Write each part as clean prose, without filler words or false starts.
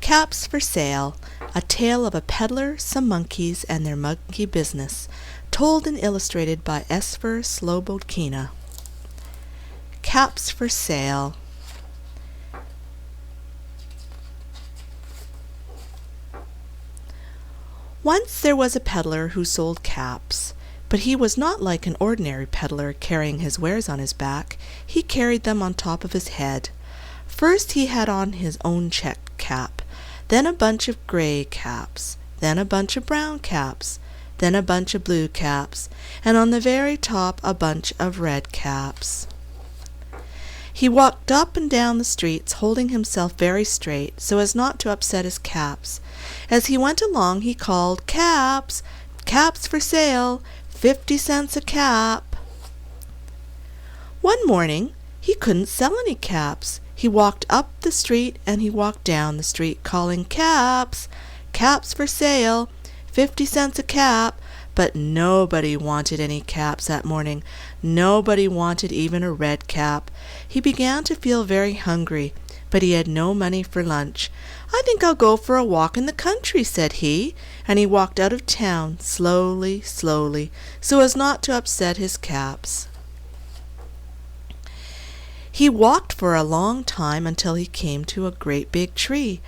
Caps for Sale, a tale of a peddler, some monkeys, and their monkey business, told and illustrated by Esfer Slobodkina. Caps for Sale. Once there was a peddler who sold caps, but he was not like an ordinary peddler carrying his wares on his back. He carried them on top of his head. First he had on his own check cap, then a bunch of gray caps, then a bunch of brown caps, then a bunch of blue caps, and on the very top a bunch of red caps. He walked up and down the streets, holding himself very straight, so as not to upset his caps. As he went along he called, "Caps! Caps for sale! 50 cents a cap!" One morning he couldn't sell any caps. He walked up the street and he walked down the street, calling, "Caps! Caps for sale! 50 cents a cap!" But nobody wanted any caps that morning. Nobody wanted even a red cap. He began to feel very hungry, but he had no money for lunch. "I think I'll go for a walk in the country," said he, and he walked out of town slowly, slowly, so as not to upset his caps. He walked for a long time until he came to a great big tree.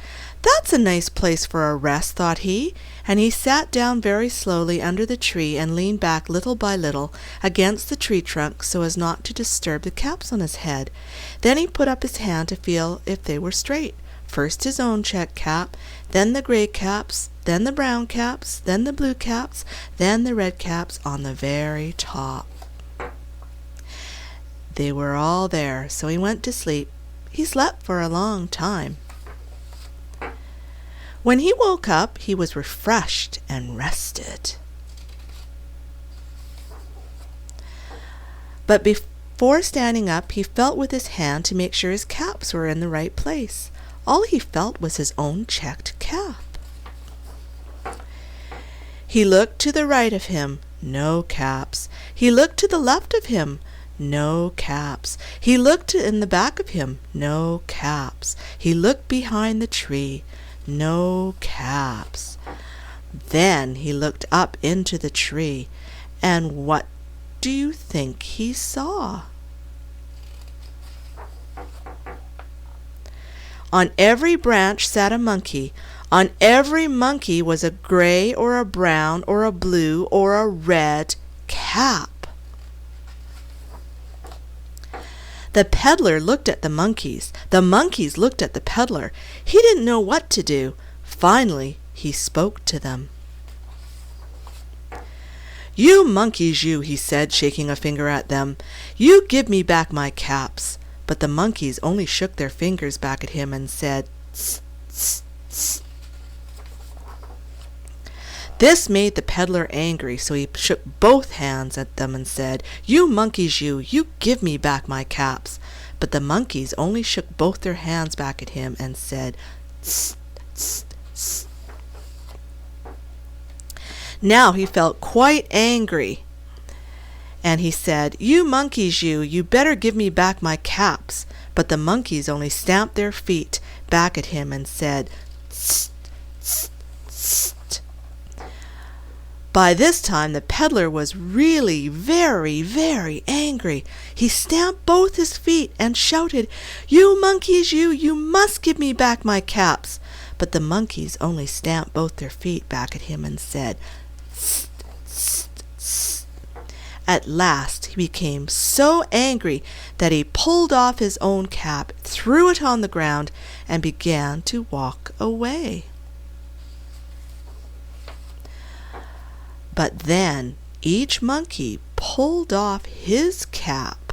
"That's a nice place for a rest," thought he, and he sat down very slowly under the tree and leaned back little by little against the tree trunk so as not to disturb the caps on his head. Then he put up his hand to feel if they were straight. First his own check cap, then the gray caps, then the brown caps, then the blue caps, then the red caps on the very top. They were all there, so he went to sleep. He slept for a long time. When he woke up, he was refreshed and rested. But before standing up, he felt with his hand to make sure his caps were in the right place. All he felt was his own checked cap. He looked to the right of him, no caps. He looked to the left of him, no caps. He looked in the back of him, no caps. He looked behind the tree, no caps. Then he looked up into the tree, and what do you think he saw? On every branch sat a monkey. On every monkey was a gray or a brown or a blue or a red cap. The peddler looked at the monkeys. The monkeys looked at the peddler. He didn't know what to do. Finally, he spoke to them. "You monkeys, you," he said, shaking a finger at them. "You give me back my caps." But the monkeys only shook their fingers back at him and said, "Tss, tss, tss." This made the peddler angry, so he shook both hands at them and said, "You monkeys, you give me back my caps." But the monkeys only shook both their hands back at him and said, "Tss, tss, tss." Now he felt quite angry, and he said, "You monkeys, you better give me back my caps." But the monkeys only stamped their feet back at him and said, "Tss, tss, tss." By this time the peddler was really very, very angry. He stamped both his feet and shouted, "You monkeys, you must give me back my caps." But the monkeys only stamped both their feet back at him and said, "Tss, tss, tss." At last he became so angry that he pulled off his own cap, threw it on the ground, and began to walk away. But then each monkey pulled off his cap,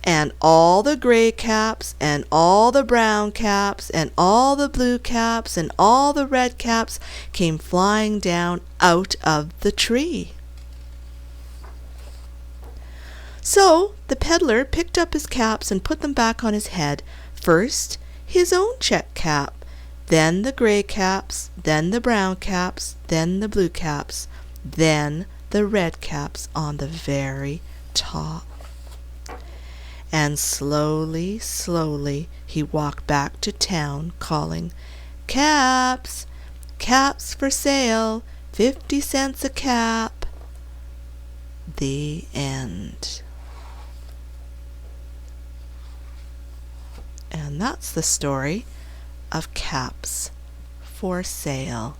and all the gray caps and all the brown caps and all the blue caps and all the red caps came flying down out of the tree. So the peddler picked up his caps and put them back on his head. First his own check cap, then the gray caps, then the brown caps, then the blue caps, then the red caps on the very top. and slowly, slowly he walked back to town, calling, "Caps! Caps for sale! 50 cents a cap!" The end. And that's the story of caps for sale.